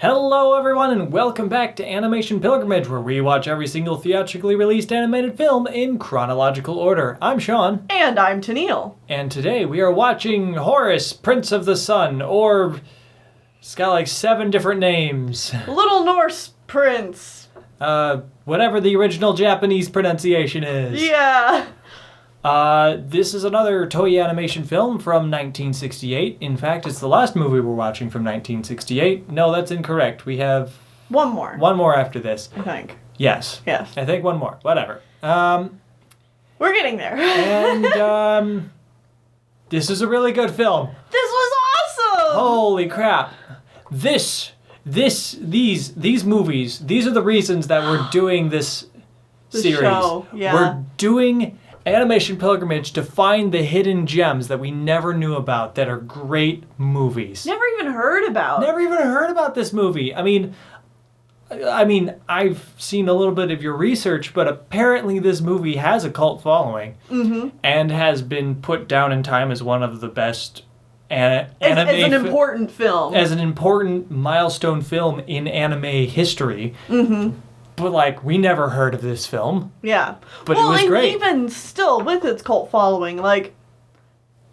Hello everyone and welcome back to Animation Pilgrimage, where we watch every single theatrically released animated film in chronological order. I'm Sean. And I'm Tennille. And today we are watching Horus, Prince of the Sun, or it's got like 7 different names. Little Norse Prince. Whatever the original Japanese pronunciation is. Yeah. This is another Toei animation film from 1968. In fact, it's the last movie we're watching from 1968. No, that's incorrect. We have... One more. One more after this. I think. Yes. Yes. I think one more. Whatever. We're getting there. And, this is a really good film. This was awesome! Holy crap. These movies, these are the reasons that we're doing this series. Show, yeah. We're doing Animation Pilgrimage to find the hidden gems that we never knew about that are great movies. Never even heard about. Never even heard about this movie. I mean, I've seen a little bit of your research, but apparently this movie has a cult following and has been put down in time as one of the best as an important film. As an important milestone film in anime history. Mm-hmm. But, like, we never heard of this film. Yeah. But it was great. Even still, with its cult following, like,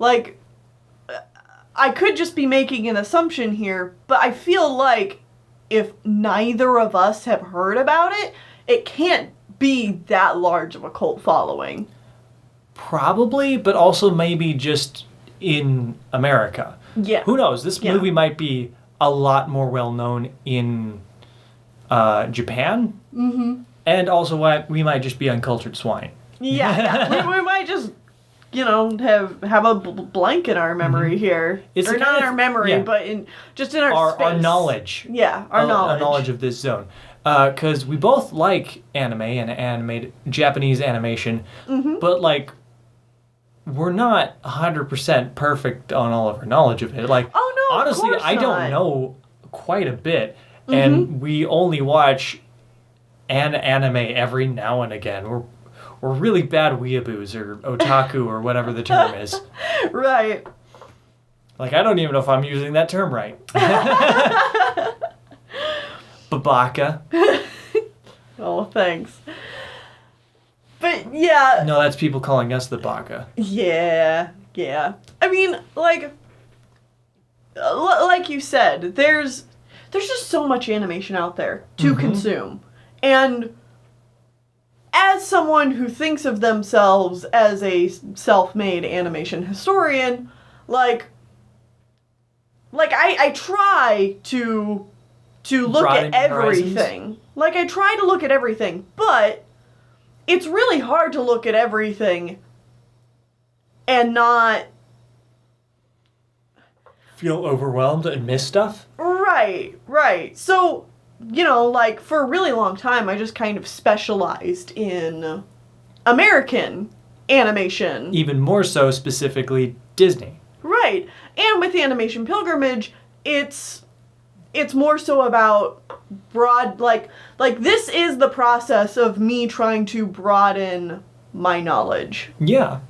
I could just be making an assumption here, but I feel like if neither of us have heard about it, it can't be that large of a cult following. Probably, but also maybe just in America. Yeah. Who knows? This movie might be a lot more well-known in Japan. Mm-hmm. And also we might just be uncultured swine. Yeah. we might just, have a blank in our memory here. It's or not in our memory, but in our space. Our knowledge. Yeah, our knowledge. Our knowledge of this zone. Because we both like anime and animated Japanese animation, but, like, we're not 100% perfect on all of our knowledge of it. Like, oh, no, honestly, of course I don't know quite a bit. And we only watch an anime every now and again. We're really bad weeaboos or otaku or whatever the term is. Right. Like, I don't even know if I'm using that term right. Babaka. Oh, thanks. But, yeah. No, that's people calling us the baka. Yeah. I mean, like you said, there's just so much animation out there to consume. And as someone who thinks of themselves as a self-made animation historian, I try to look at everything. Horizons. Like, I try to look at everything, but it's really hard to look at everything and not feel overwhelmed and miss stuff? Right. So, for a really long time, I just kind of specialized in American animation. Even more so, specifically, Disney. Right. And with Animation Pilgrimage, it's more so about broad, like this is the process of me trying to broaden my knowledge. Yeah.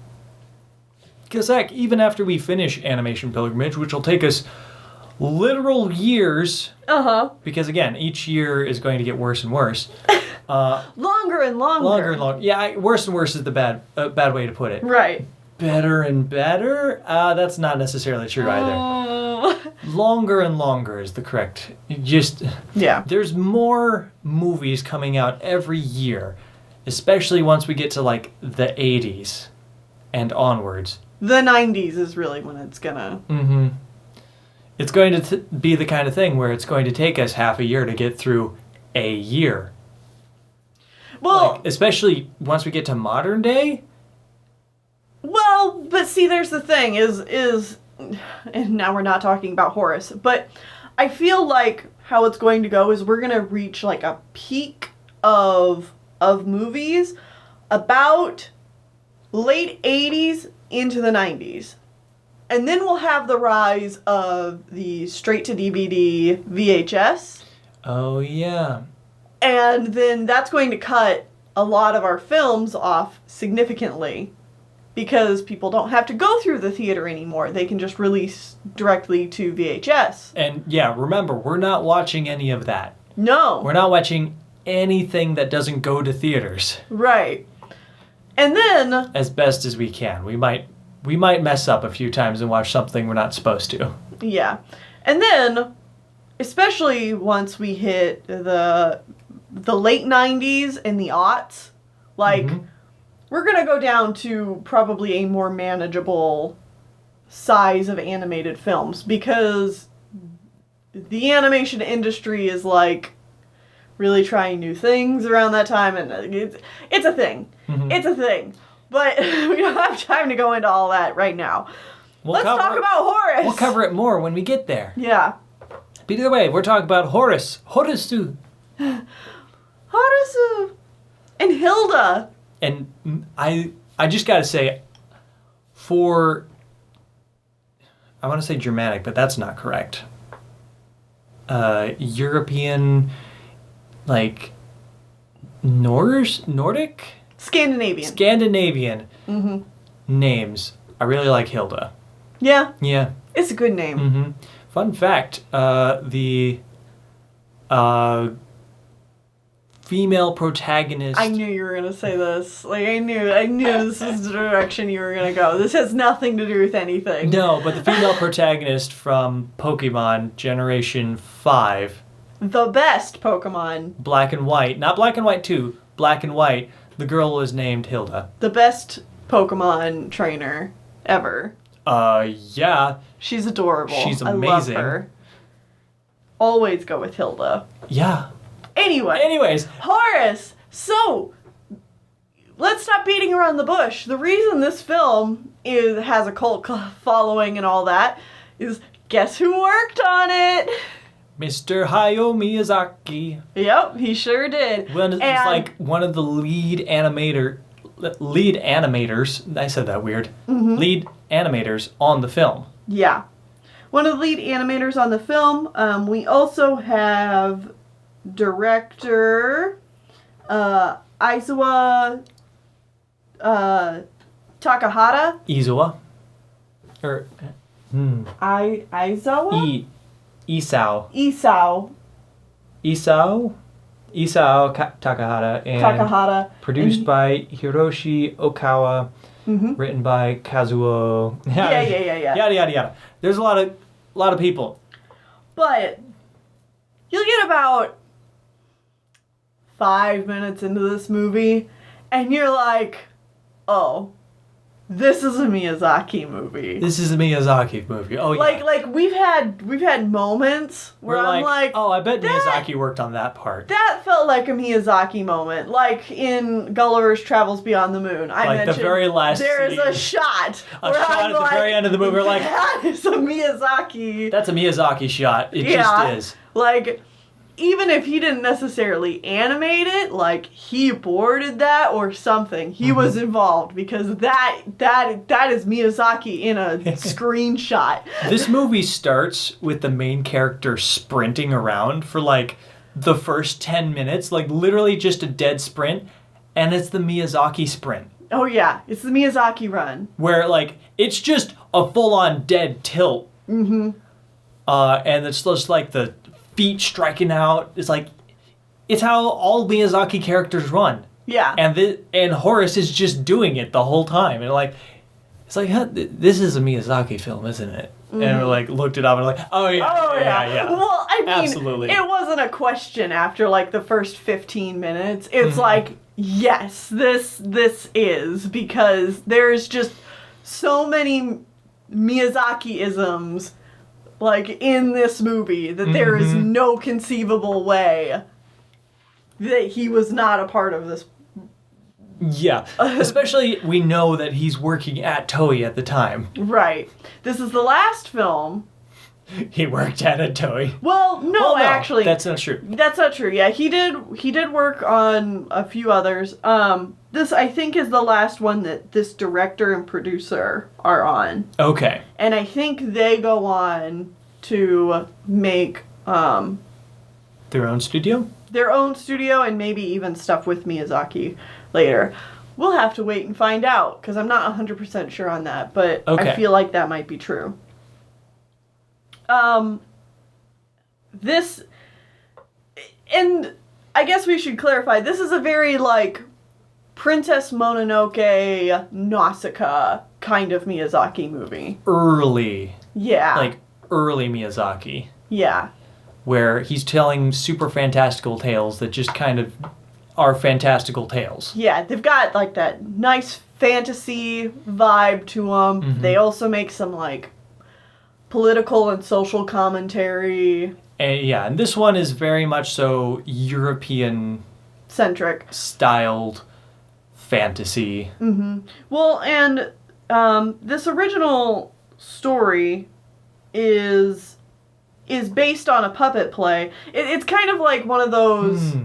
Because, even after we finish Animation Pilgrimage, which will take us literal years. Because, again, each year is going to get worse and worse. Longer and longer. Yeah, worse and worse is the bad way to put it. Right. Better and better? That's not necessarily true either. Longer and longer is the correct. Yeah. There's more movies coming out every year, especially once we get to, like, the 80s and onwards. The 90s is really when it's gonna... Mm-hmm. It's going to be the kind of thing where it's going to take us half a year to get through a year. Well... especially once we get to modern day. Well, but see, there's the thing, is... And now we're not talking about Horus, but I feel like how it's going to go is we're going to reach, like, a peak of movies about late 80s into the 90s. And then we'll have the rise of the straight-to-DVD VHS. Oh, yeah. And then that's going to cut a lot of our films off significantly. because people don't have to go through the theater anymore. They can just release directly to VHS. And yeah, remember, we're not watching any of that. No. We're not watching anything that doesn't go to theaters. Right. And then... As best as we can. We might mess up a few times and watch something we're not supposed to. Yeah. And then, especially once we hit the late 90s and the aughts, like... Mm-hmm. We're going to go down to probably a more manageable size of animated films because the animation industry is like really trying new things around that time, and it's a thing. Mm-hmm. It's a thing. But we don't have time to go into all that right now. Let's talk about Horus. We'll cover it more when we get there. Yeah. But either way, we're talking about Horus. Horus. Horus and Hilda. And I just gotta say, I want to say Germanic, but that's not correct. European, like, Nordic? Scandinavian mm-hmm. names. I really like Hilda. Yeah. Yeah. It's a good name. Mm-hmm. Fun fact, the female protagonist. I knew you were gonna say this. Like I knew this is the direction you were gonna go. This has nothing to do with anything. No, but the female protagonist from Pokemon Generation 5. The best Pokemon. Black and White. Not Black and White 2. Black and White. The girl was named Hilda. The best Pokemon trainer ever. Yeah. She's adorable. She's amazing. I love her. Always go with Hilda. Yeah. Anyways, Horus. So, let's stop beating around the bush. The reason this film has a cult following and all that is guess who worked on it? Mr. Hayao Miyazaki. Yep, he sure did. It's like one of the lead animators. I said that weird. Mm-hmm. Lead animators on the film. Yeah. One of the lead animators on the film. We also have director Aizawa Takahata. Aizawa? Aizawa? Isao Takahata. And produced by Hiroshi Okawa. Mm-hmm. Written by Kazuo. Yeah. Yada yada yada. There's a lot of people. But you'll get about 5 minutes into this movie, and you're like, oh, this is a Miyazaki movie. This is a Miyazaki movie. Oh, yeah. Like we've had moments where I'm like, oh, I bet Miyazaki worked on that part. That felt like a Miyazaki moment. Like in Gulliver's Travels Beyond the Moon. The very last there is scene. a shot. At the very end of the movie. We're like, that is a Miyazaki. That's a Miyazaki shot. It just is. Like, even if he didn't necessarily animate it, like, he boarded that or something. He mm-hmm. was involved because that is Miyazaki in a screenshot. This movie starts with the main character sprinting around for, like, the first 10 minutes. Like, literally just a dead sprint. And it's the Miyazaki sprint. Oh, yeah. It's the Miyazaki run. Where, like, it's just a full-on dead tilt. Mm-hmm. And it's just, like, the feet striking out. It's how all Miyazaki characters run. Yeah. And Horus is just doing it the whole time. And it's like, huh, this is a Miyazaki film, isn't it? Mm-hmm. And we looked it up and oh yeah. Well, I mean, absolutely. It wasn't a question after the first 15 minutes. It's mm-hmm. Yes, this is, because there's just so many Miyazaki-isms in this movie that mm-hmm. there is no conceivable way that he was not a part of this. Yeah, especially we know that he's working at Toei at the time. Right. This is the last film. He worked at a Toei. Well, no, actually. That's not true. That's not true. Yeah, he did work on a few others. This, I think, is the last one that this director and producer are on. Okay. And I think they go on to make their own studio? Their own studio, and maybe even stuff with Miyazaki later. We'll have to wait and find out, because I'm not 100% sure on that, but I feel like that might be true. This, and I guess we should clarify, this is a very, like, Princess Mononoke, Nausicaa kind of Miyazaki movie. Early. Yeah. Like, early Miyazaki. Yeah. Where he's telling super fantastical tales that just kind of are fantastical tales. Yeah, they've got, like, that nice fantasy vibe to them. Mm-hmm. They also make some, like, political and social commentary. And this one is very much so European-centric. Styled fantasy. Mm-hmm. Well, and this original story is based on a puppet play. It's kind of like one of those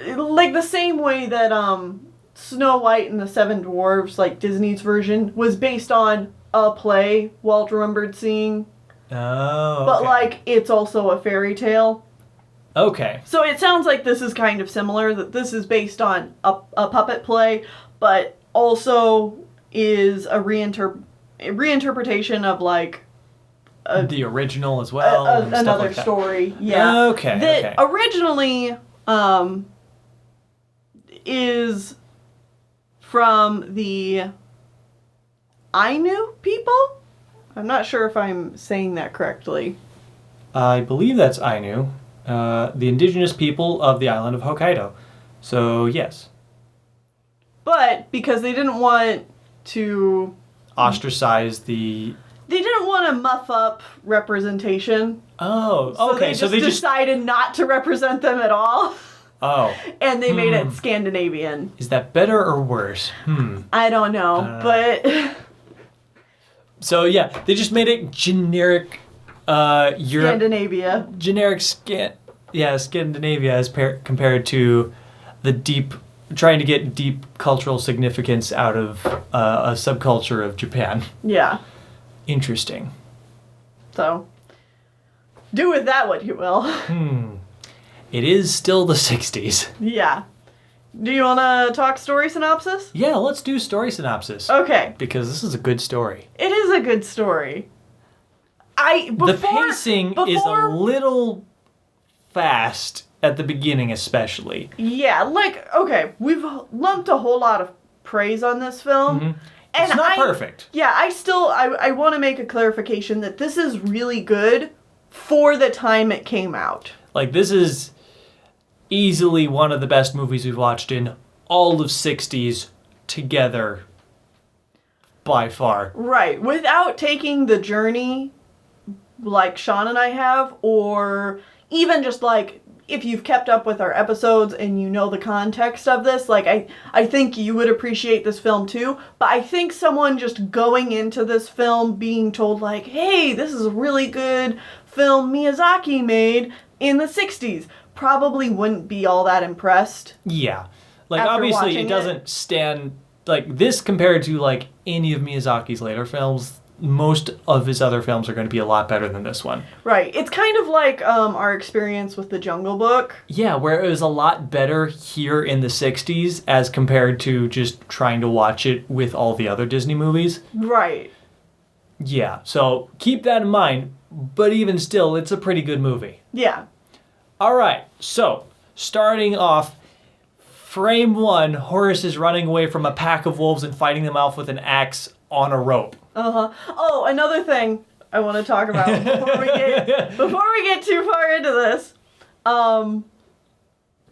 like the same way that Snow White and the Seven Dwarfs, like Disney's version, was based on a play Walt remembered seeing. Oh, okay. But like it's also a fairy tale. Okay. So it sounds like this is kind of similar, that this is based on a puppet play, but also is a reinterpretation of like the original as well. Another like story. Yeah. Okay. That originally is from the Ainu people? I'm not sure if I'm saying that correctly. I believe that's Ainu, the indigenous people of the island of Hokkaido. So, yes. But because they didn't want to ostracize the... They didn't want to muff up representation. Oh, okay. So they just decided not to represent them at all. Oh. And they made it Scandinavian. Is that better or worse? I don't know, but... So, yeah, they just made it generic Scandinavia. Generic Scandinavia as compared to the trying to get deep cultural significance out of a subculture of Japan. Yeah. Interesting. So, do with that what you will. It is still the 60s. Yeah. Do you want to talk story synopsis? Yeah, let's do story synopsis. Okay. Because this is a good story. It is a good story. The pacing is a little fast at the beginning especially. Yeah, like, okay, we've lumped a whole lot of praise on this film. Mm-hmm. And it's not perfect. Yeah, I want to make a clarification that this is really good for the time it came out. Like, this is easily one of the best movies we've watched in all of 60s together, by far. Right, without taking the journey like Sean and I have, or even just like, if you've kept up with our episodes and you know the context of this, like, I think you would appreciate this film too, but I think someone just going into this film being told like, hey, this is a really good film Miyazaki made in the 60s, probably wouldn't be all that impressed. Yeah. Like, obviously it doesn't stand, like, this compared to, like, any of Miyazaki's later films, most of his other films are going to be a lot better than this one. Right. It's kind of like our experience with The Jungle Book. Yeah, where it was a lot better here in the 60s as compared to just trying to watch it with all the other Disney movies. Right. Yeah, so keep that in mind, but even still, it's a pretty good movie. Yeah. All right, so starting off, frame 1, Horace is running away from a pack of wolves and fighting them off with an axe on a rope. Uh-huh. Oh, another thing I want to talk about before we get too far into this.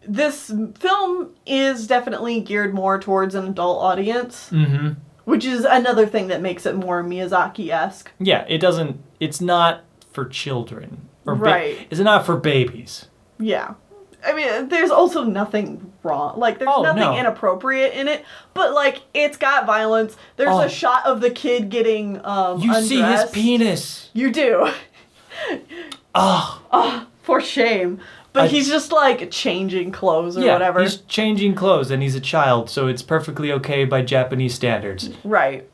This film is definitely geared more towards an adult audience. Mm-hmm. Which is another thing that makes it more Miyazaki-esque. Yeah, it's not for children. Right. It's not for babies. Yeah. I mean, there's also nothing wrong. Like, there's nothing inappropriate in it. But, like, it's got violence. There's a shot of the kid getting undressed. You see his penis. You do. Oh, for shame. But he's just, like, changing clothes or whatever. He's changing clothes, and he's a child, so it's perfectly okay by Japanese standards. Right.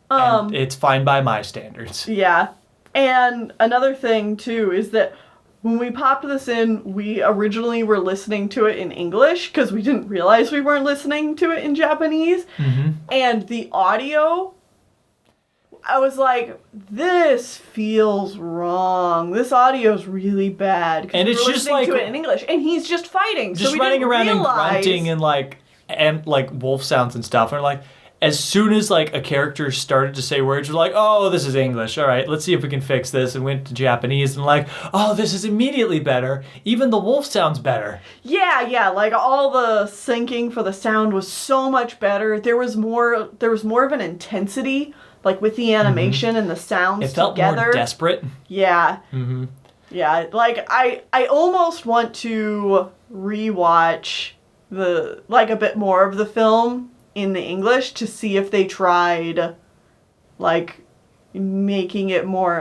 And it's fine by my standards. Yeah. And another thing, too, is that when we popped this in, we originally were listening to it in English because we didn't realize we weren't listening to it in Japanese. Mm-hmm. And the audio, I was like, this feels wrong. This audio's really bad. And it's just like to it in English, and he's just fighting. Just so running around realize... and grunting and like wolf sounds and stuff. And like as soon as like a character started to say words, we're like, oh, this is English. All right, let's see if we can fix this. And went to Japanese and like, oh, this is immediately better. Even the wolf sounds better. Yeah. Like all the syncing for the sound was so much better. There was more of an intensity. Like with the animation and the sounds together. It felt more desperate. Yeah. Mm-hmm. Yeah. Like I almost want to rewatch a bit more of the film in the English to see if they tried like making it more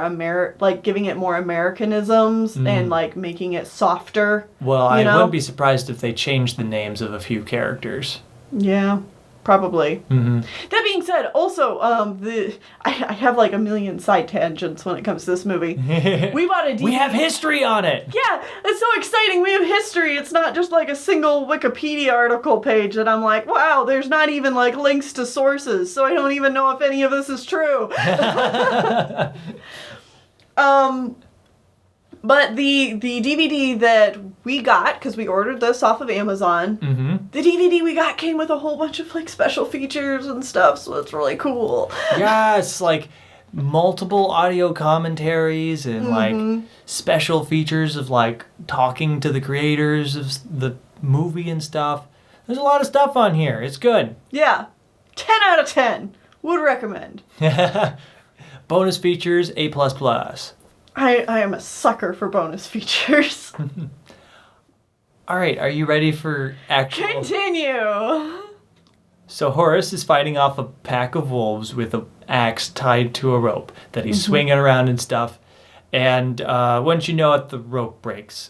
giving it more Americanisms and like making it softer. Well, I wouldn't be surprised if they changed the names of a few characters. Yeah. Probably. Mm-hmm. That being said, also, I have like a million side tangents when it comes to this movie. We bought a DVD. We have history on it! Yeah, it's so exciting. We have history. It's not just like a single Wikipedia article page that I'm like, wow, there's not even like links to sources, so I don't even know if any of this is true. But the DVD that we got, because we ordered this off of Amazon, the DVD we got came with a whole bunch of like special features and stuff, so it's really cool. Yeah, it's like multiple audio commentaries and like special features of like talking to the creators of the movie and stuff. There's a lot of stuff on here. It's good. Yeah. 10 out of 10. Would recommend. Bonus features, A++. I am a sucker for bonus features. All right, are you ready for actual... Continue! So Horus is fighting off a pack of wolves with an axe tied to a rope that he's swinging around and stuff. And once you know it, the rope breaks.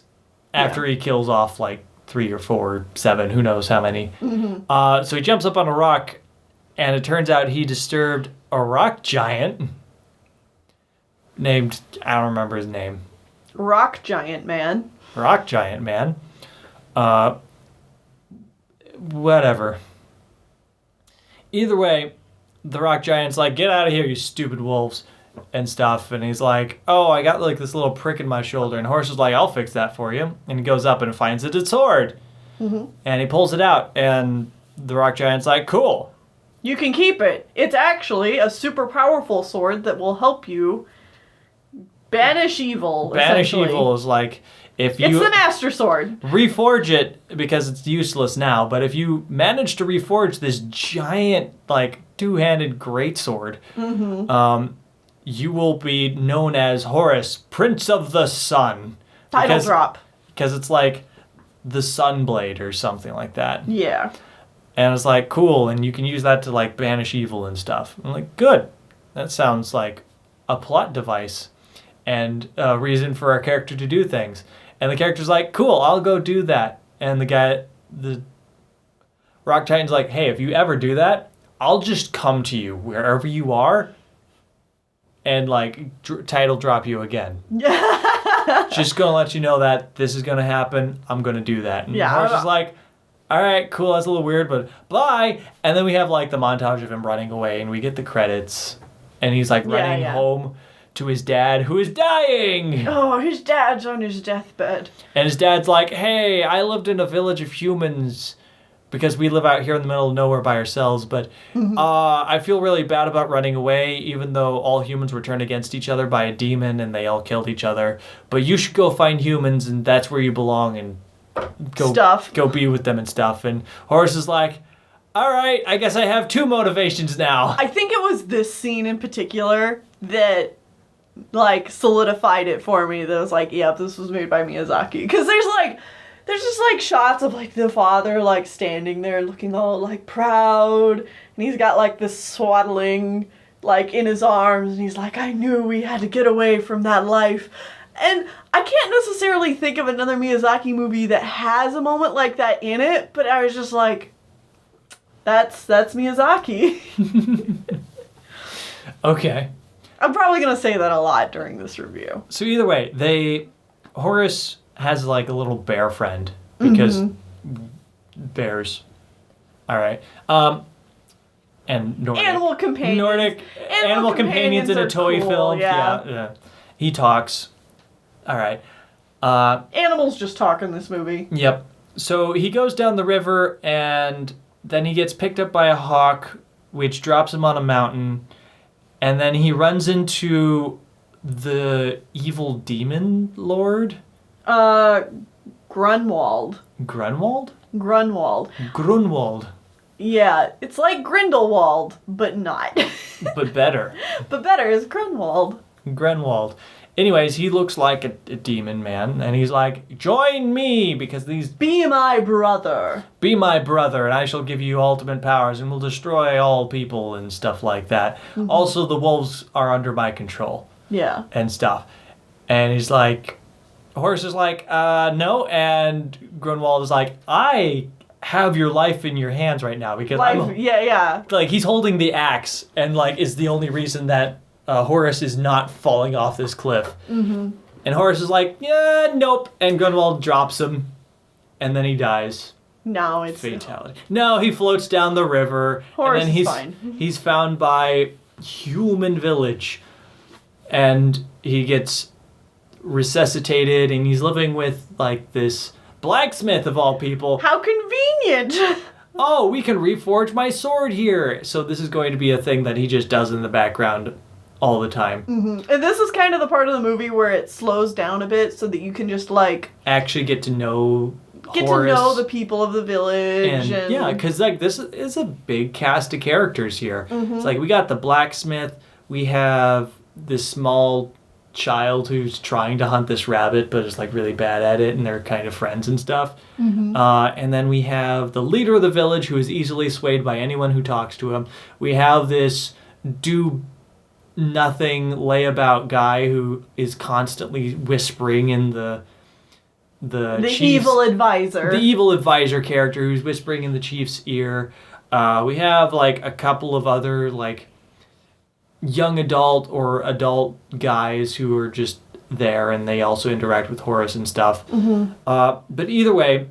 After he kills off like 3 or 4 or 7, who knows how many. So he jumps up on a rock, and it turns out he disturbed a rock giant named, I don't remember his name. Rock Giant Man. Rock Giant Man. Whatever. Either way, the rock giant's like, get out of here, you stupid wolves, and stuff. And he's like, oh, I got like this little prick in my shoulder. And Horus is like, I'll fix that for you. And he goes up and finds it's a sword. And he pulls it out. And the rock giant's like, cool. You can keep it. It's actually a super powerful sword that will help you banish evil. Banish evil is like, if you... It's the Master Sword. Reforge it, because it's useless now, but if you manage to reforge this giant, like, two-handed greatsword, you will be known as Horace, Prince of the Sun. Title drop. Because it's like the Sunblade or something like that. Yeah. And it's like, cool, and you can use that to, like, banish evil and stuff. I'm like, good. That sounds like a plot device and a reason for our character to do things. And the character's like, cool, I'll go do that. And the rock giant's like, hey, if you ever do that, I'll just come to you wherever you are and, like, title drop you again. Just gonna let you know that this is gonna happen. I'm gonna do that. And Horus is like, all right, cool, that's a little weird, but bye. And then we have, like, the montage of him running away, and we get the credits. And he's, like, running home to his dad, who is dying. Oh, his dad's on his deathbed. And his dad's like, hey, I lived in a village of humans because we live out here in the middle of nowhere by ourselves, but I feel really bad about running away, even though all humans were turned against each other by a demon and they all killed each other. But you should go find humans, and that's where you belong, and go be with them and stuff. And Horus is like, all right, I guess I have 2 motivations now. I think it was this scene in particular that, like, solidified it for me. That was like, yep, this was made by Miyazaki. Because there's just, like, shots of, like, the father, like, standing there looking all, like, proud. And he's got, like, this swaddling, like, in his arms. And he's like, I knew we had to get away from that life. And I can't necessarily think of another Miyazaki movie that has a moment like that in it. But I was just like, that's Miyazaki. Okay. I'm probably going to say that a lot during this review. So either way, Horace has like a little bear friend because bears. All right. And Nordic. Animal companions. Nordic animal companions in a toy cool, film. Yeah. Yeah. He talks. All right. Animals just talk in this movie. Yep. So he goes down the river and then he gets picked up by a hawk, which drops him on a mountain. And then he runs into the evil demon lord. Grunwald. Grunwald? Grunwald. Grunwald. Yeah, it's like Grindelwald, but not. But better. But better is Grunwald. Grunwald. Anyways, he looks like a demon man, and he's like, join me, because these... Be my brother. Be my brother, and I shall give you ultimate powers, and will destroy all people, and stuff like that. Mm-hmm. Also, the wolves are under my control. Yeah. And stuff. And he's like... Horace is like, no, and Grunwald is like, I have your life in your hands right now, because Yeah. Like, he's holding the axe, and, like, is the only reason that Horace is not falling off this cliff. Mm-hmm. And Horace is like, yeah, nope. And Grunwald drops him. And then he dies. No, it's... Fatality. No, he floats down the river. Horace and then is fine. He's found by human village. And he gets resuscitated. And he's living with, like, this blacksmith of all people. How convenient! Oh, we can reforge my sword here. So this is going to be a thing that he just does in the background all the time. Mm-hmm. And this is kind of the part of the movie where it slows down a bit so that you can just, like... Actually get to know Get Horace. to know the people of the village. And yeah, because, like, this is a big cast of characters here. Mm-hmm. It's like, we got the blacksmith, we have this small child who's trying to hunt this rabbit, but is, like, really bad at it, and they're kind of friends and stuff. Mm-hmm. And then we have the leader of the village, who is easily swayed by anyone who talks to him. We have this nothing layabout guy who is constantly whispering in the evil advisor. The evil advisor character who's whispering in the chief's ear. We have, like, a couple of other, like, young adult or adult guys who are just there, and they also interact with Horace and stuff. Mm-hmm. But either way,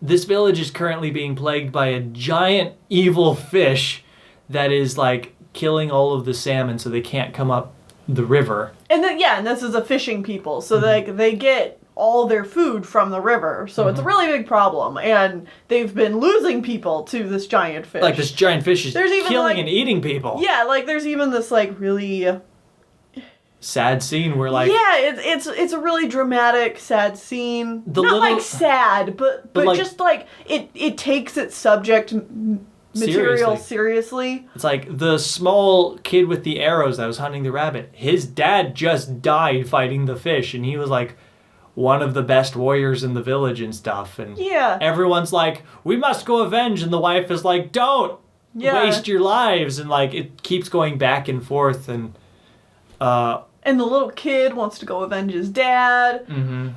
this village is currently being plagued by a giant evil fish that is, like, killing all of the salmon so they can't come up the river. And this is a fishing people, so they get all their food from the river, so it's a really big problem, and they've been losing people to this giant fish. Like, this giant fish is killing and eating people. Yeah, like, there's even this, like, really... sad scene where, like... Yeah, it's a really dramatic, sad scene. Like, sad, but like, just, like, it takes its subject... material seriously. It's like the small kid with the arrows that was hunting the rabbit. His dad just died fighting the fish, and he was like one of the best warriors in the village and stuff. And everyone's like, we must go avenge, and the wife is like, don't waste your lives, and like it keeps going back and forth, and the little kid wants to go avenge his dad. Mm-hmm.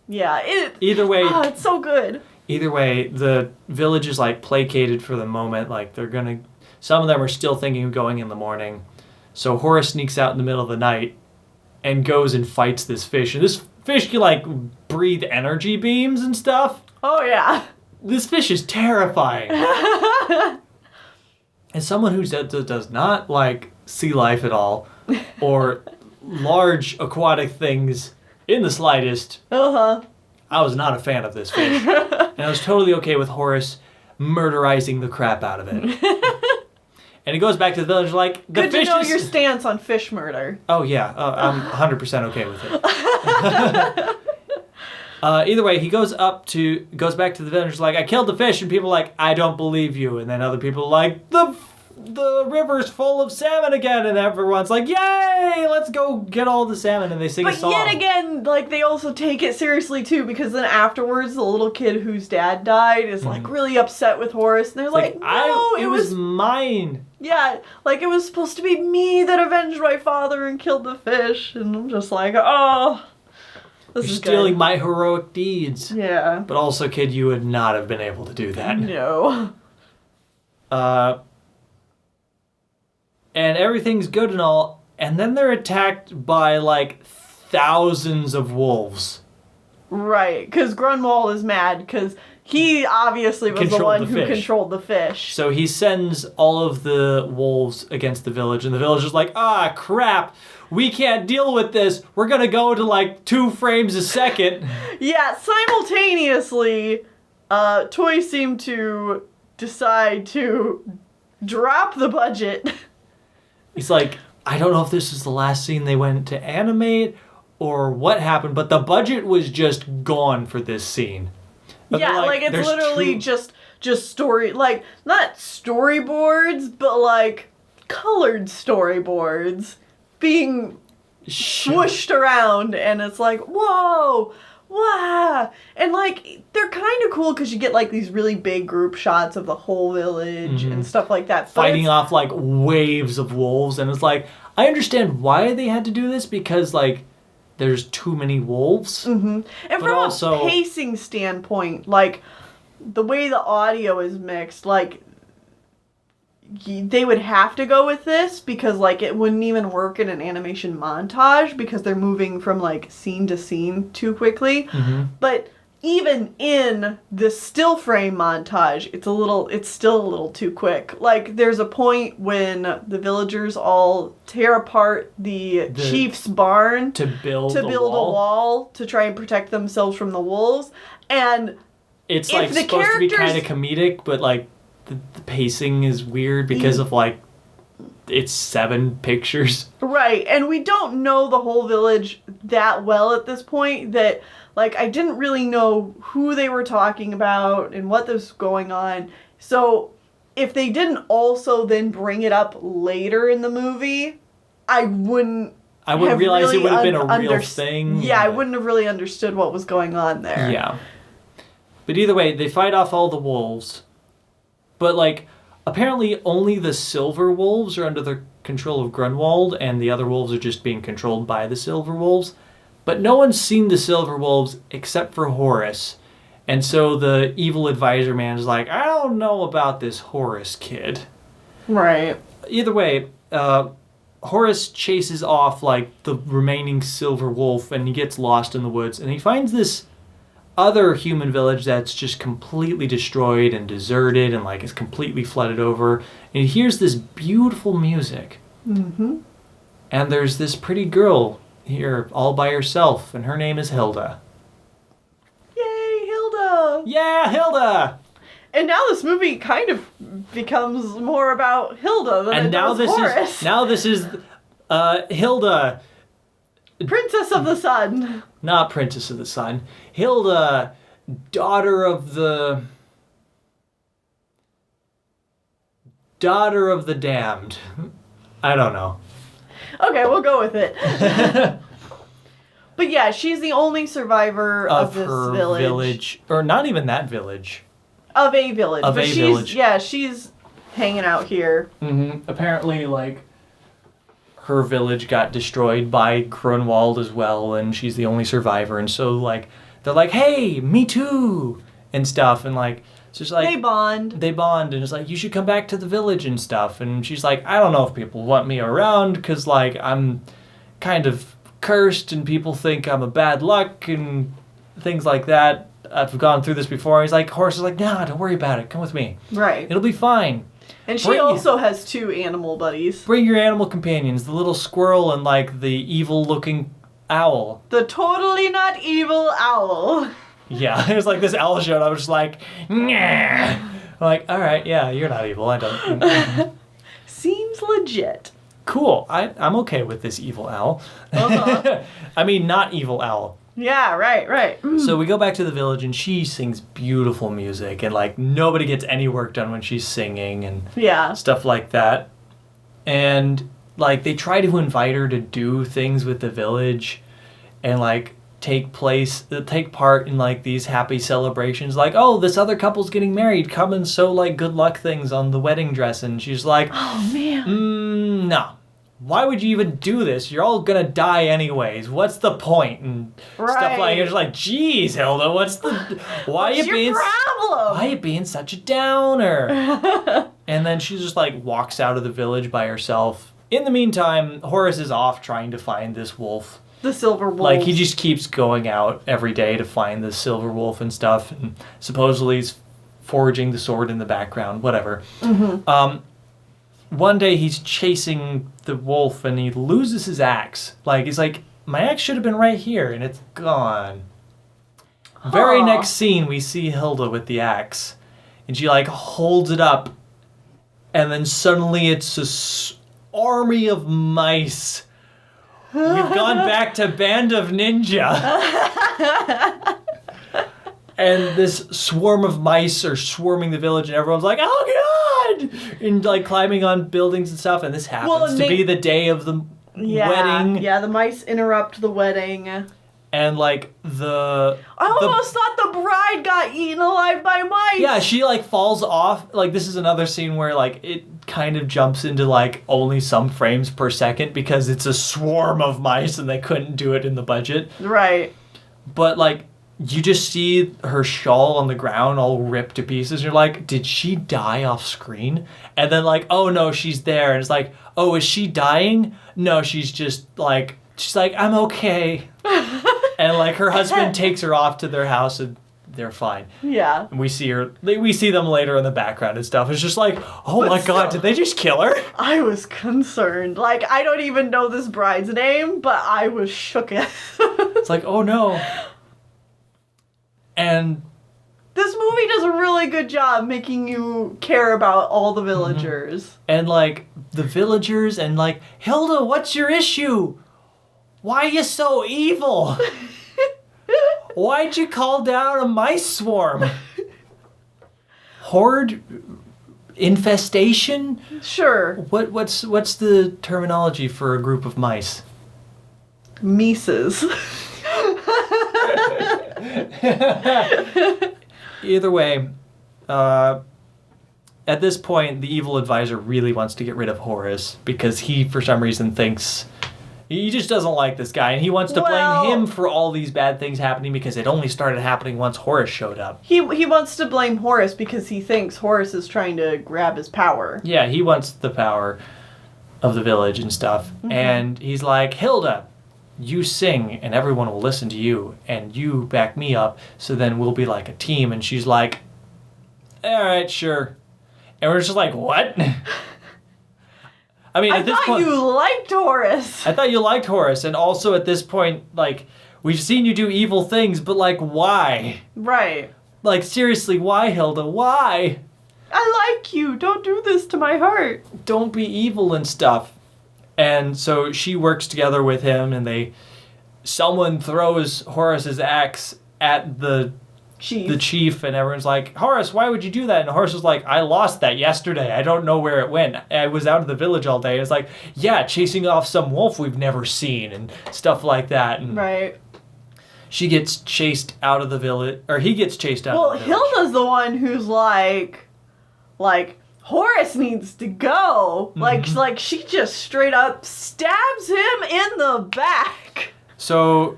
Yeah, either way, it's so good. Either way, the village is, like, placated for the moment. Like, some of them are still thinking of going in the morning. So Horace sneaks out in the middle of the night and goes and fights this fish. And this fish can, like, breathe energy beams and stuff. Oh, yeah. This fish is terrifying. As someone who does not like sea life at all, or large aquatic things in the slightest, I was not a fan of this fish. And I was totally okay with Horace murderizing the crap out of it. And he goes back to the village like, the Good fish to know is... your stance on fish murder. Oh, yeah. I'm 100% okay with it. Either way, he goes back to the village like, I killed the fish, and people are like, I don't believe you. And then other people are like, the river's full of salmon again, and everyone's like, yay, let's go get all the salmon, and they sing a song. But yet again, like, they also take it seriously too, because then afterwards the little kid whose dad died is like really upset with Horace, and they're like, no, it was mine. Yeah, like, it was supposed to be me that avenged my father and killed the fish, and I'm just like, oh, this is stealing my heroic deeds. Yeah. But also, kid, you would not have been able to do that. No. And everything's good and all, and then they're attacked by, like, thousands of wolves. Right, because Grunwald is mad because he obviously was the one who controlled the fish. So he sends all of the wolves against the village, and the village is like, ah, crap, we can't deal with this. We're going to go to like 2 frames a second. Yeah, simultaneously, Toy seemed to decide to drop the budget. He's like, I don't know if this is the last scene they went to animate or what happened, but the budget was just gone for this scene. But yeah, like it's literally just story, like not storyboards, but like colored storyboards being swooshed around, and it's like, whoa, wow, and like they're kind of cool because you get like these really big group shots of the whole village and stuff like that, fighting off like waves of wolves, and it's like I understand why they had to do this because like there's too many wolves. And from a pacing standpoint, like the way the audio is mixed, like they would have to go with this because like it wouldn't even work in an animation montage because they're moving from like scene to scene too quickly. But even in the still frame montage, it's still a little too quick. Like there's a point when the villagers all tear apart the chief's barn to build a wall to try and protect themselves from the wolves, and it's like supposed to be kind of comedic, but like the pacing is weird because of like it's 7 pictures. Right, and we don't know the whole village that well at this point that like I didn't really know who they were talking about and what was going on. So if they didn't also then bring it up later in the movie, I wouldn't realize really it would have been a real thing. Yeah, I wouldn't have really understood what was going on there. Yeah. But either way, they fight off all the wolves. But like apparently only the silver wolves are under the control of Grunwald, and the other wolves are just being controlled by the silver wolves. But no one's seen the silver wolves except for Horus. And so the evil advisor man is like, I don't know about this Horus kid. Right. Either way, Horus chases off like the remaining silver wolf, and he gets lost in the woods, and he finds this other human village that's just completely destroyed and deserted and like is completely flooded over. And he hears this beautiful music. And there's this pretty girl here all by herself, and her name is Hilda. Yay, Hilda! Yeah, Hilda! And now this movie kind of becomes more about Hilda than it does Horus. Now this is Hilda. Princess of the Sun. Not Princess of the Sun. Hilda, daughter of the damned. I don't know. Okay, we'll go with it. But yeah, she's the only survivor of this her village. Or not even that village. Of a village. Of a village. Yeah, she's hanging out here. Apparently, like, her village got destroyed by Grunwald as well, and she's the only survivor. And so, like, they're like, hey, me too! And stuff. And, like, so it's like... They bond. And it's like, you should come back to the village and stuff. And she's like, I don't know if people want me around because, like, I'm kind of cursed and people think I'm a bad luck and things like that. I've gone through this before. He's like, Horace is like, nah, don't worry about it. Come with me. Right. It'll be fine. And she also has 2 animal buddies. Bring your animal companions, the little squirrel and, like, the evil-looking owl. The totally not evil owl. Yeah, it was like this owl showed. I was just like, nah. I'm like, all right, yeah, you're not evil. I don't. Seems legit. Cool. I'm okay with this evil owl. I mean, not evil owl. Yeah, right. So we go back to the village, and she sings beautiful music, and, like, nobody gets any work done when she's singing and stuff like that. And, like, they try to invite her to do things with the village and, like, take part in, like, these happy celebrations. Like, oh, this other couple's getting married. Come and sew, like, good luck things on the wedding dress. And she's like, oh, man. No. Why would you even do this? You're all gonna die anyways. What's the point? And stuff like, you're just like, geez, Hilda, why are you being such a downer? And then she just like walks out of the village by herself. In the meantime, Horace is off trying to find this wolf. The silver wolf. Like, he just keeps going out every day to find the silver wolf and stuff, and supposedly he's forging the sword in the background, whatever. One day he's chasing the wolf, and he loses his axe. Like, he's like, my axe should have been right here, and it's gone. Very next scene, we see Hilda with the axe, and she, like, holds it up, and then suddenly it's a army of mice. We've gone back to Band of Ninja. And this swarm of mice are swarming the village, and everyone's like, oh God! And like climbing on buildings and stuff, and this happens to be the day of the wedding. Yeah, the mice interrupt the wedding. And like I almost thought the bride got eaten alive by mice! Yeah, she like falls off. Like, this is another scene where like it kind of jumps into like only some frames per second because it's a swarm of mice and they couldn't do it in the budget. Right. But like, you just see her shawl on the ground all ripped to pieces. And you're like, did she die off screen? And then like, oh no, she's there. And it's like, oh, is she dying? No, she's like, I'm okay. And like, her husband takes her off to their house and they're fine. Yeah. And we see them later in the background and stuff. It's just like, oh my God, did they just kill her? I was concerned. Like, I don't even know this bride's name, but I was shooketh. It's like, oh no. And this movie does a really good job making you care about all the villagers. And like, the villagers and like, Hilda, what's your issue? Why are you so evil? Why'd you call down a mice swarm? Horde infestation? Sure. What's the terminology for a group of mice? Mises. Either way, at this point, the evil advisor really wants to get rid of Horus because he, for some reason, thinks he just doesn't like this guy, and he wants to blame him for all these bad things happening because it only started happening once Horus showed up. He wants to blame Horus because he thinks Horus is trying to grab his power. Yeah, he wants the power of the village and stuff. And he's like, Hilda, you sing and everyone will listen to you, and you back me up, so then we'll be like a team. And she's like, all right, sure. And we're just like, what? I mean, at this point, you liked Horus. I thought you liked Horus, and also at this point, like, we've seen you do evil things, but like, why? Right. Like, seriously, why, Hilda? Why? I like you. Don't do this to my heart. Don't be evil and stuff. And so she works together with him, and someone throws Horus's axe at the chief, and everyone's like, Horus, why would you do that? And Horus is like, I lost that yesterday. I don't know where it went. I was out of the village all day. It's like, yeah, chasing off some wolf we've never seen and stuff like that. And right. She gets chased out of the village, or he gets chased out of the village. Well, Hilda's the one who's like, Horus needs to go. Like she just straight up stabs him in the back. So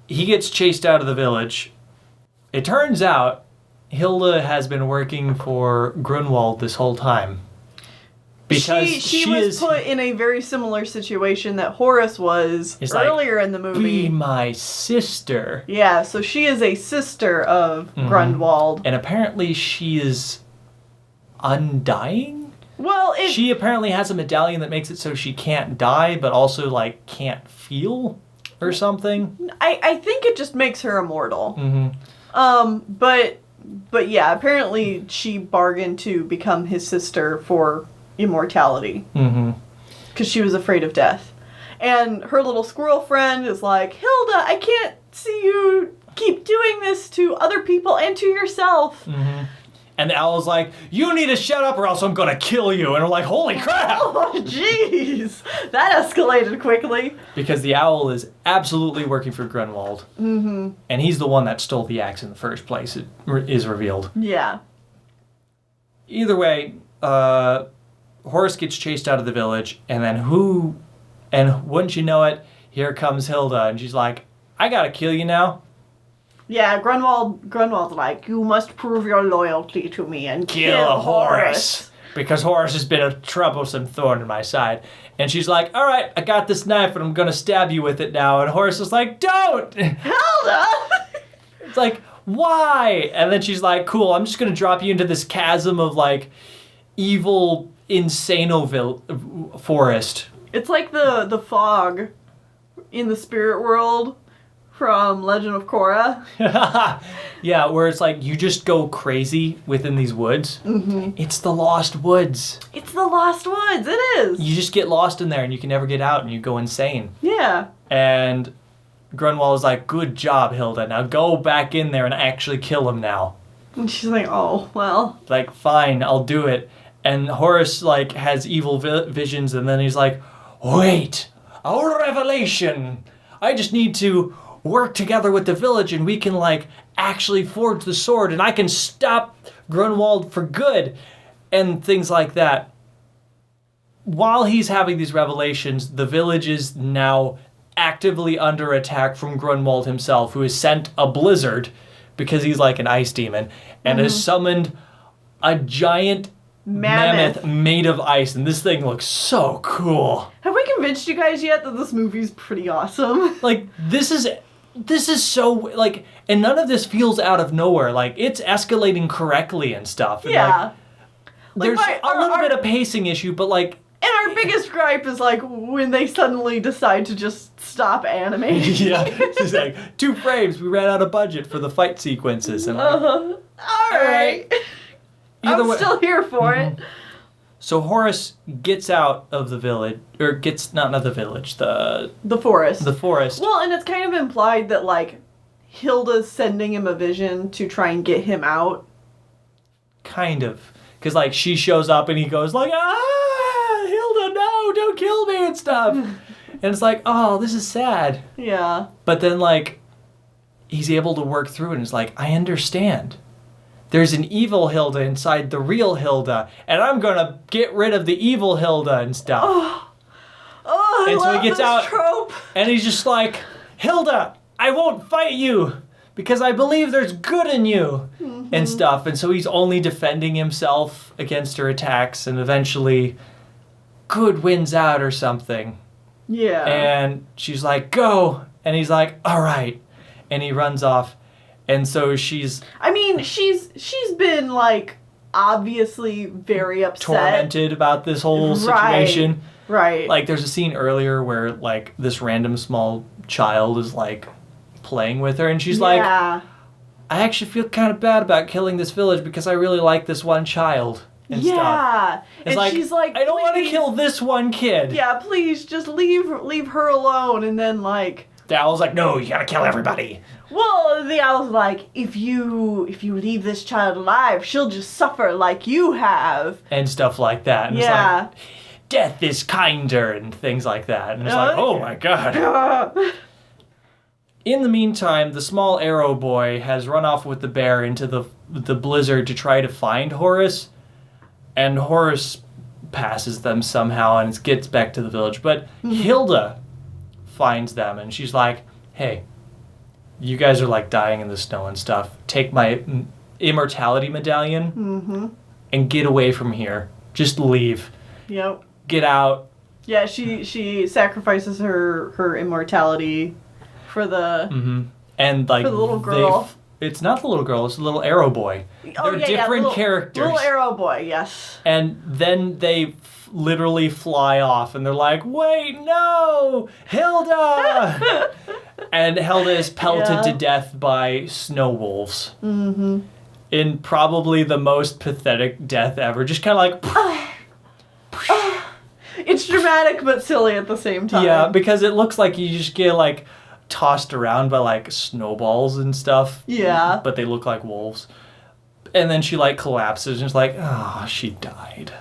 he gets chased out of the village. It turns out Hilda has been working for Grunwald this whole time. Because she was put in a very similar situation that Horus was earlier in the movie. Be my sister. Yeah, so she is a sister of Grunwald. And apparently she is undying? Well, she apparently has a medallion that makes it so she can't die, but also, like, can't feel or something. I think it just makes her immortal. But yeah, apparently she bargained to become his sister for immortality. Because she was afraid of death. And her little squirrel friend is like, Hilda, I can't see you keep doing this to other people and to yourself. And the owl's like, you need to shut up or else I'm going to kill you. And I'm like, holy crap! Oh, jeez! That escalated quickly. Because the owl is absolutely working for Grunwald. And he's the one that stole the axe in the first place, it is revealed. Yeah. Either way, Horus gets chased out of the village, and then and wouldn't you know it, here comes Hilda, and she's like, I gotta kill you now. Yeah, Grunwald's like, you must prove your loyalty to me and kill Horus. because Horace has been a troublesome thorn in my side. And she's like, all right, I got this knife and I'm going to stab you with it now. And Horace is like, don't! Hilda! It's like, why? And then she's like, cool, I'm just going to drop you into this chasm of like evil Insanoville forest. It's like the fog in the spirit world from Legend of Korra. Yeah, where it's like you just go crazy within these woods. Mm-hmm. It's the Lost Woods. It's the Lost Woods. It is. You just get lost in there and you can never get out and you go insane. Yeah. And Grunwald is like, good job, Hilda. Now go back in there and actually kill him now. And she's like, oh, well. Like, fine, I'll do it. And Horace, like, has evil visions and then he's like, wait, our revelation. I just need to work together with the village and we can, like, actually forge the sword and I can stop Grunwald for good and things like that. While he's having these revelations, the village is now actively under attack from Grunwald himself, who has sent a blizzard because he's like an ice demon and has summoned a giant mammoth made of ice, and this thing looks so cool. Have we convinced you guys yet that this movie's pretty awesome? Like, this is so, like, and none of this feels out of nowhere. Like, it's escalating correctly and stuff. And yeah. There's a little bit of pacing issue, but, like... And our biggest gripe is, like, when they suddenly decide to just stop animating. Yeah. It's like, 2 frames, we ran out of budget for the fight sequences. And all right. I'm still here for it. So Horace gets out of the village, or gets, not the village, the forest. The forest. Well, and it's kind of implied that, like, Hilda's sending him a vision to try and get him out. Kind of. Because, like, she shows up and he goes, like, Hilda, no, don't kill me and stuff. And it's like, oh, this is sad. Yeah. But then, like, he's able to work through it and it's like, I understand. There's an evil Hilda inside the real Hilda, and I'm gonna get rid of the evil Hilda and stuff. Oh, and I so love he gets this out, trope. and he's just like, Hilda, I won't fight you because I believe there's good in you and stuff. And so he's only defending himself against her attacks, and eventually, good wins out or something. Yeah. And she's like, go, and he's like, all right, and he runs off. And so she's... I mean, she's been, like, obviously very upset. Tormented about this whole situation. Right. Like, there's a scene earlier where, like, this random small child is, like, playing with her. And she's like, I actually feel kind of bad about killing this village because I really like this one child and stuff. It's and like, she's like, I don't want to kill this one kid. Yeah, please, just leave her alone. And then, like... The owl's like, no, you gotta kill everybody. Well, the owl's like, if you leave this child alive, she'll just suffer like you have. And stuff like that. And it's like, death is kinder and things like that. And it's like, oh my god. In the meantime, the small arrow boy has run off with the bear into the blizzard to try to find Horace. And Horace passes them somehow and gets back to the village. But Hilda finds them and she's like, hey, you guys are like dying in the snow and stuff. Take my immortality medallion and get away from here. Just leave. Yep. Get out. Yeah, she sacrifices her immortality for the and like for the little girl. It's not the little girl. It's the little arrow boy. They're different characters. Little arrow boy, yes. And then they literally fly off, and they're like, "Wait, no, Hilda!" And Hilda is pelted to death by snow wolves. In probably the most pathetic death ever. Just kind of like. It's dramatic but silly at the same time. Yeah, because it looks like you just get like tossed around by like snowballs and stuff. Yeah. But they look like wolves. And then she like collapses and is like, oh, she died.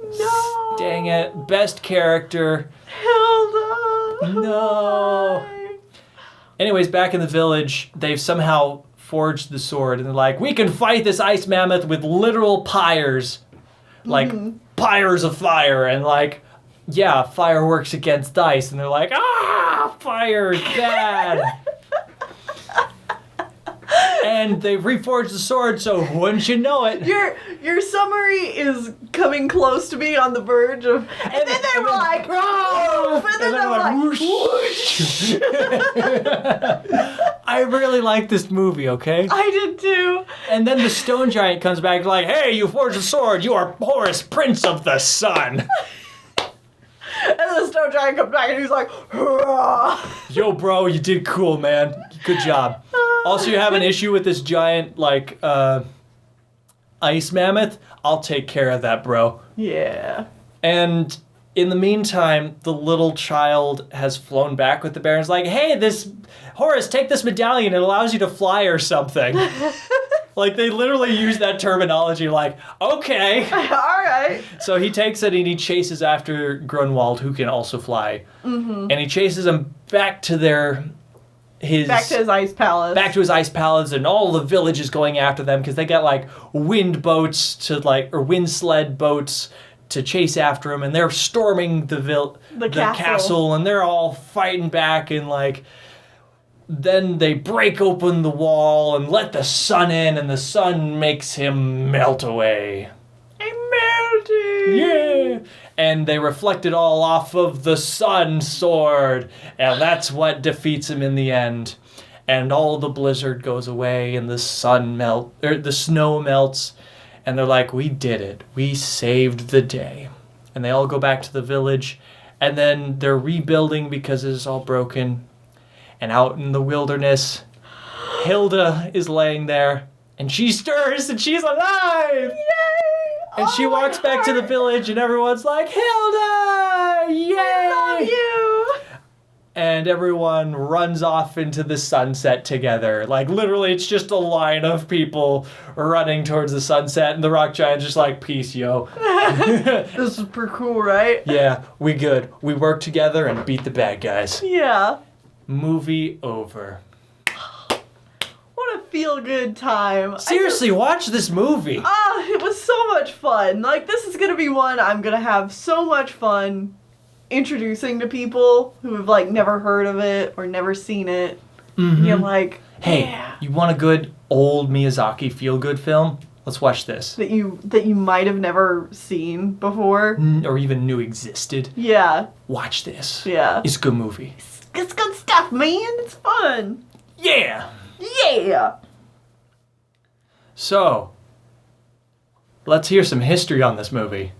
No. Dang it. Best character. Hilda. No. Anyways, back in the village, they've somehow forged the sword and they're like, we can fight this ice mammoth with literal pyres. Like pyres of fire, and like, yeah, fire works against ice, and they're like, fire is bad. And they've reforged the sword, so wouldn't you know it? Your summary is coming close to being on the verge of, and then they were like, "Woof," and then they were like, "Whoosh." I really like this movie, okay? I did too. And then the stone giant comes back like, "Hey, you forged a sword. You are Horace, Prince of the Sun." And the stone giant comes back and he's like, "Hurrah." Yo, bro, you did cool, man. Good job. Also, you have an issue with this giant, like, ice mammoth? I'll take care of that, bro. Yeah. And in the meantime, the little child has flown back with the bear and is like, "Hey, Horace, take this medallion. It allows you to fly or something." Like, they literally use that terminology like, okay. All right. So he takes it and he chases after Grunwald, who can also fly. Mm-hmm. And he chases him back to his ice palace. Back to his ice palace, and all the village is going after them because they got, like, wind sled boats to chase after him, and they're storming the castle, and they're all fighting back, and, like, then they break open the wall and let the sun in, and the sun makes him melt away. I'm melting! Yeah! And they reflect it all off of the sun sword, and that's what defeats him in the end. And all the blizzard goes away, and the snow melts, and they're like, "We did it. We saved the day." And they all go back to the village, and then they're rebuilding because it's all broken. And out in the wilderness, Hilda is laying there, and she stirs, and she's alive! Yay! And she walks back to the village, and everyone's like, "Hilda! Yay! I love you!" And everyone runs off into the sunset together. Like, literally, it's just a line of people running towards the sunset, and the rock giant's just like, "Peace, yo." This is pretty cool, right? Yeah, we good. We work together and beat the bad guys. Yeah. Movie over. What a feel-good time. Seriously, watch this movie. It was so much fun. Like, this is gonna be one I'm gonna have so much fun introducing to people who have, like, never heard of it or never seen it. Mm-hmm. You're like, hey, yeah. You want a good old Miyazaki feel-good film? Let's watch this. That you might have never seen before. Or even knew existed. Yeah. Watch this. Yeah. It's a good movie. It's good stuff, man. It's fun. Yeah. Yeah. So, let's hear some history on this movie.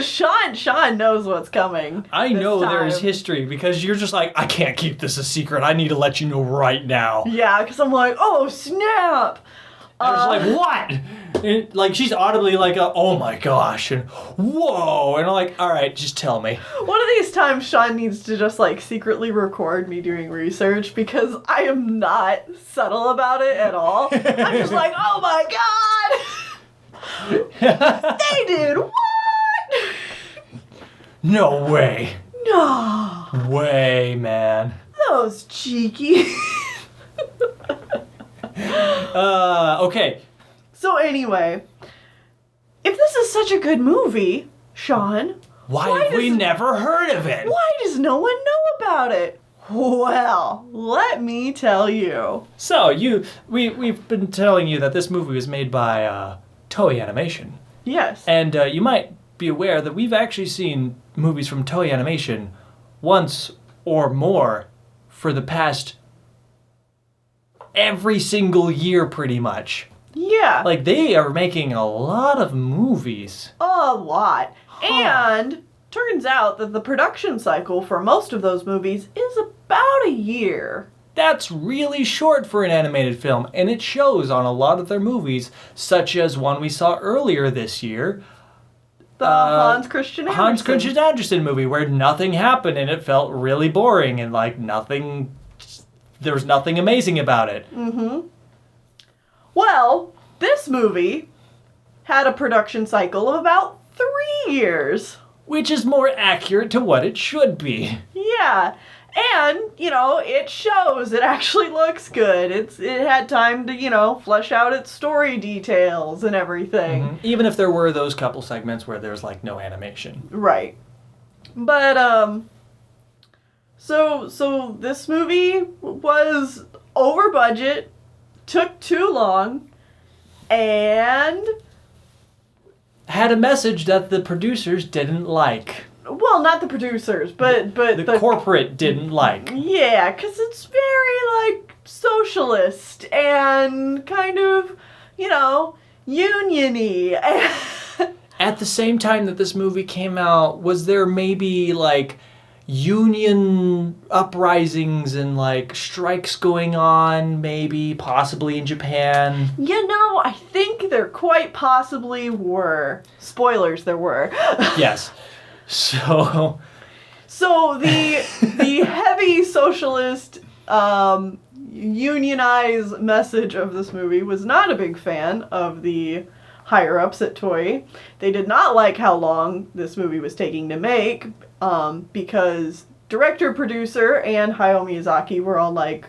Sean knows what's coming. I know there's history because you're just like, "I can't keep this a secret. I need to let you know right now." Yeah, because I'm like, "Oh, snap." And it's like, "What?" And, like, she's audibly like, "Oh my gosh," and "Whoa," and I'm like, "All right, just tell me." One of these times, Sean needs to just, like, secretly record me doing research because I am not subtle about it at all. I'm just like, "Oh my god!" They did what? No way. No. Way, man. Those cheeky. Okay. So anyway, if this is such a good movie, Sean, why have we never heard of it? Why does no one know about it? Well, let me tell you. So, we've been telling you that this movie was made by Toei Animation. Yes. And you might be aware that we've actually seen movies from Toei Animation once or more for the past every single year, pretty much. Yeah. Like, they are making a lot of movies. A lot. And turns out that the production cycle for most of those movies is about a year. That's really short for an animated film, and it shows on a lot of their movies, such as one we saw earlier this year. The Hans Christian Andersen movie, where nothing happened and it felt really boring and like there was nothing amazing about it. Mm-hmm. Well, this movie had a production cycle of about 3 years. Which is more accurate to what it should be. Yeah. And, it shows. It actually looks good. It had time to, flesh out its story details and everything. Mm-hmm. Even if there were those couple segments where there's, like, no animation. Right. But, so this movie was over budget took too long, and had a message that the producers didn't like. well, not the producers, but The corporate didn't like. Yeah, because it's very, like, socialist and kind of, you know, union-y. At the same time that this movie came out, was there maybe, like, union uprisings and, like, strikes going on, maybe, possibly in Japan? You know, I think there quite possibly were. Spoilers, there were. Yes. So the heavy socialist unionized message of this movie was not a big fan of the higher-ups at Toei. They did not like how long this movie was taking to make, because director, producer, and Hayao Miyazaki were all, like,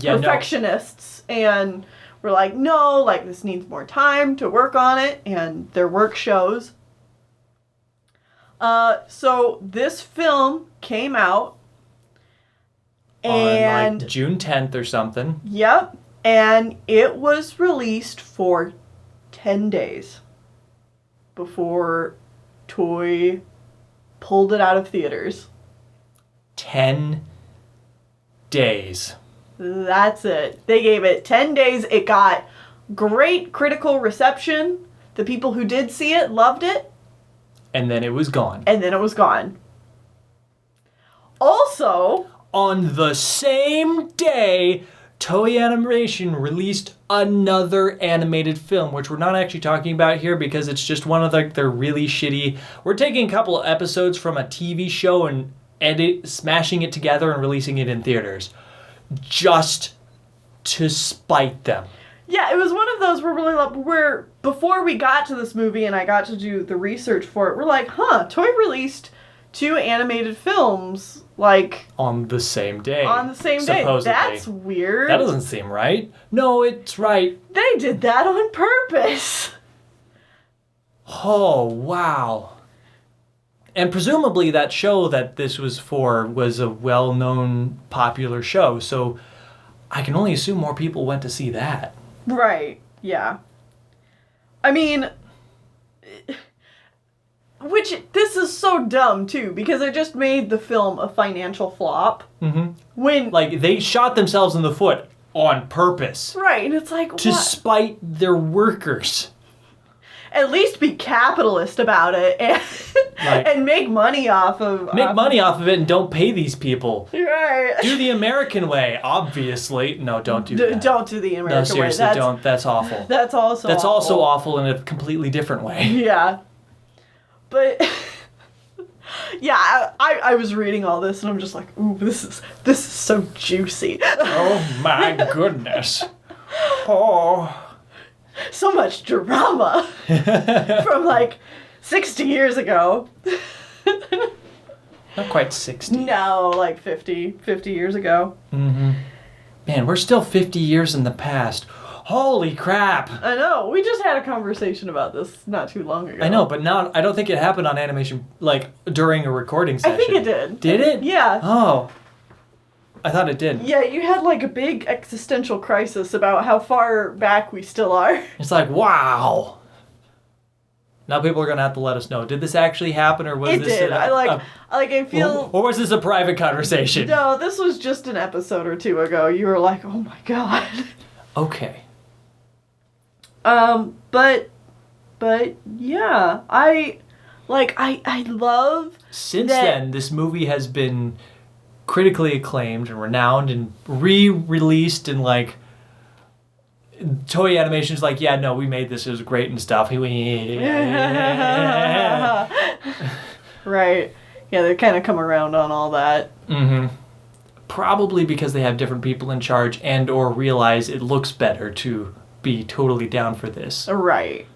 perfectionists, and were like, no, like, this needs more time to work on it, and their work shows. So this film came out, and... on, like, June 10th or something. Yep, and it was released for 10 days before Toei pulled it out of theaters. 10 days. That's it. They gave it 10 days. It got great critical reception. The people who did see it loved it. And then it was gone. And then it was gone. Also, on the same day, Toei Animation released another animated film, which we're not actually talking about here because it's just one of their really shitty... We're taking a couple of episodes from a TV show and smashing it together and releasing it in theaters. Just to spite them. Yeah, it was one of those where before we got to this movie and I got to do the research for it, we're like, Toei released 2 animated films, like... on the same day. On the same day. Supposedly. That's weird. That doesn't seem right. No, it's right. They did that on purpose. Oh, wow. And presumably that show that this was for was a well-known, popular show, so I can only assume more people went to see that. Right, yeah. I mean, this is so dumb, too, because it just made the film a financial flop. Mm-hmm. When... like, they shot themselves in the foot on purpose. Right, and it's like, to spite their workers. At least be capitalist about it and make money off of... Make money off of it and don't pay these people. Right. Do the American way, obviously. No, don't do that. Don't do the American way. No, seriously, don't. That's awful. That's also That's awful. also awful in a completely different way. Yeah. But... yeah, I was reading all this and I'm just like, ooh, this is so juicy. Oh my goodness. Oh... so much drama from like 60 years ago. Not quite 60. No, like 50 years ago. Mm-hmm. Man, we're still 50 years in the past. Holy crap. I know. We just had a conversation about this not too long ago. I know, but now I don't think it happened on animation, like during a recording session. I think it did. Did it? Yeah. Oh. I thought it did. Yeah, you had like a big existential crisis about how far back we still are. It's like, wow. Now people are gonna have to let us know. Did this actually happen, or was it this? It did. I feel. Or was this a private conversation? No, this was just an episode or 2 ago. You were like, oh my god. Okay. But yeah, I love. Since then, this movie has been critically acclaimed and renowned and re-released, and like Toei Animation's like, yeah, no, we made this, it was great and stuff. Right. Yeah, they kind of come around on all that. Mm-hmm. Probably because they have different people in charge and or realize it looks better to be totally down for this. Right.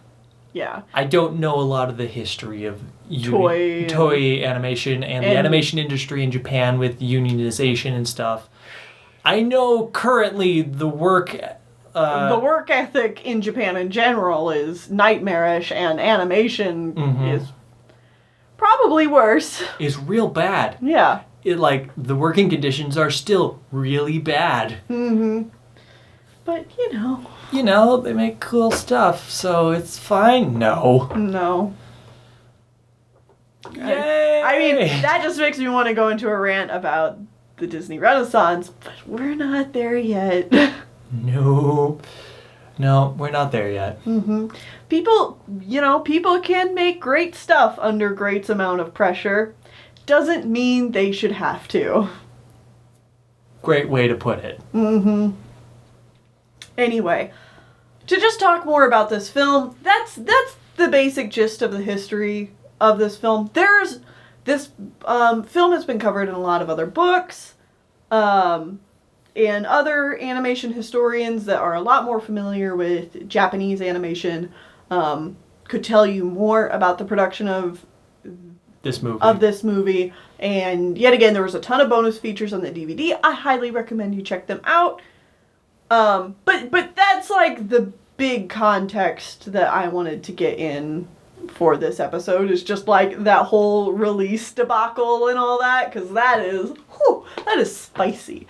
Yeah. I don't know a lot of the history of Toei Animation and the animation industry in Japan with unionization and stuff. I know currently the work ethic in Japan in general is nightmarish, and animation is probably worse. Is real bad. Yeah. The working conditions are still really bad. Mm-hmm. But, they make cool stuff, so it's fine. No. No. Yay! I mean, that just makes me want to go into a rant about the Disney Renaissance, but we're not there yet. Nope. No, we're not there yet. Mm-hmm. People can make great stuff under great amount of pressure. Doesn't mean they should have to. Great way to put it. Mm-hmm. Anyway, to just talk more about this film, that's the basic gist of the history of this film. This film has been covered in a lot of other books, and other animation historians that are a lot more familiar with Japanese animation could tell you more about the production of this movie. And yet again, there was a ton of bonus features on the DVD. I highly recommend you check them out. But that's like the big context that I wanted to get in for this episode, is just like that whole release debacle and all that, because that is spicy.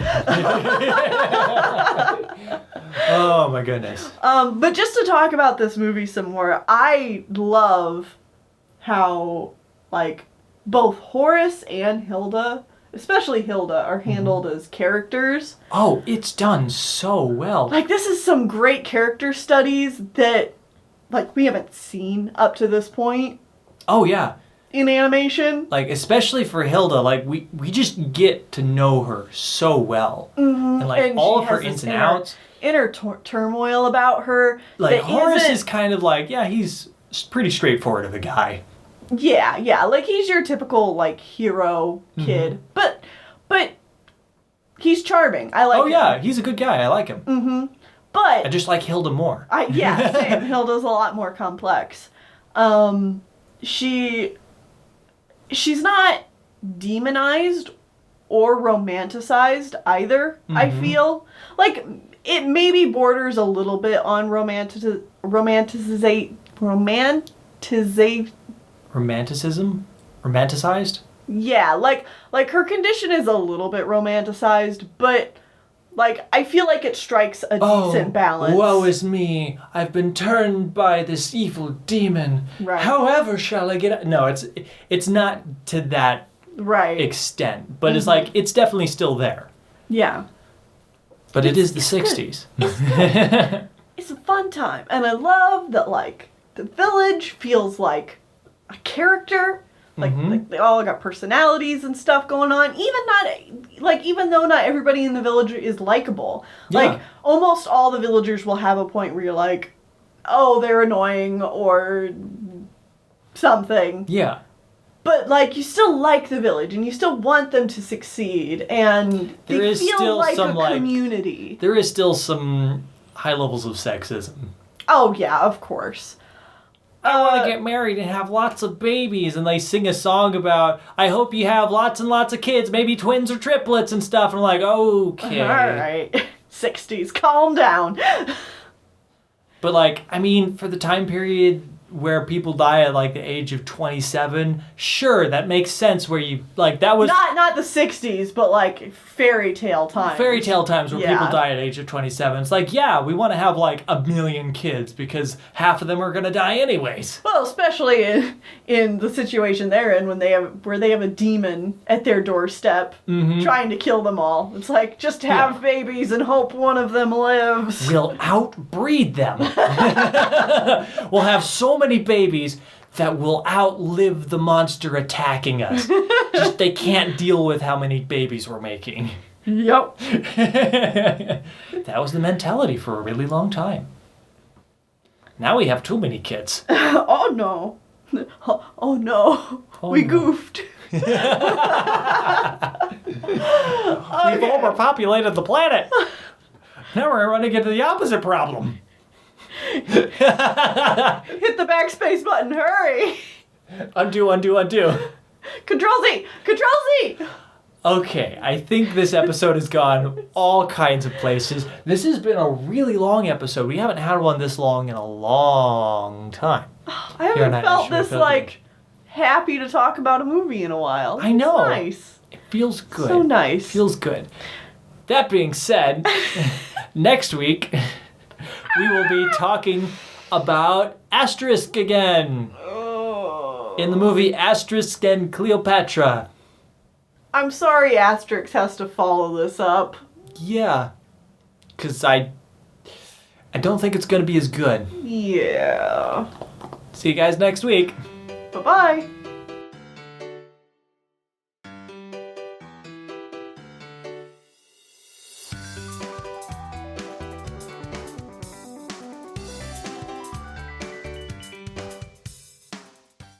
Oh my goodness. But just to talk about this movie some more, I love how like both Horace and Hilda, especially Hilda, are handled as characters. Oh, it's done so well. Like, this is some great character studies that, like, we haven't seen up to this point. Oh, yeah. In animation. Like, especially for Hilda, like, we just get to know her so well. Mm-hmm. And, like, and all of her ins and outs. Inner turmoil about her. Like, Horace is kind of like, yeah, he's pretty straightforward of a guy. Yeah, like, he's your typical, like, hero kid. Mm-hmm. But he's charming. I like him. Oh, yeah, he's a good guy. I like him. Mm-hmm. But I just like Hilda more. Yeah, same. Hilda's a lot more complex. She's not demonized or romanticized either, mm-hmm. I feel. Like, it maybe borders a little bit on romanticism? Romanticized? Yeah, like her condition is a little bit romanticized, but like, I feel like it strikes a decent balance. Woe is me. I've been turned by this evil demon. Right. However shall I get out? No, it's not to that extent. But it's like, it's definitely still there. Yeah. But it is the 60s. It's a fun time. And I love that, like, the village feels like a character. Like they all got personalities and stuff going on. Even though not everybody in the village is likable. Yeah. Like, almost all the villagers will have a point where you're like, oh, they're annoying or something. Yeah. But, like, you still like the village and you still want them to succeed, and they feel like a community. There is still some high levels of sexism. Oh, yeah, of course. I want to get married and have lots of babies, and they sing a song about, I hope you have lots and lots of kids, maybe twins or triplets and stuff, and I'm like, okay. All right. 60s, calm down. But, like, I mean, for the time period where people die at, like, the age of 27, sure, that makes sense where you, like, that was... Not the 60s, but, like, fairy tale times. Fairy tale times where people die at the age of 27. It's like, yeah, we want to have, like, 1 million kids because half of them are going to die anyways. Well, especially in the situation they're in where they have a demon at their doorstep trying to kill them all. It's like, just have babies and hope one of them lives. We'll outbreed them. We'll have so many babies that will outlive the monster attacking us. Just they can't deal with how many babies we're making. Yep. That was the mentality for a really long time. Now we have too many kids. Oh no. Oh no. We goofed. We've overpopulated the planet. Now we're running into the opposite problem. Hit the backspace button, hurry! Undo. Control Z! Okay, I think this episode has gone all kinds of places. This has been a really long episode. We haven't had one this long in a long time. I haven't felt this, like, happy to talk about a movie in a while. I know. It's nice. It feels good. So nice. Feels good. That being said, Next week, we will be talking about Asterisk again. In the movie Asterisk and Cleopatra. I'm sorry Asterix has to follow this up. Yeah. Because I don't think it's going to be as good. Yeah. See you guys next week. Bye-bye.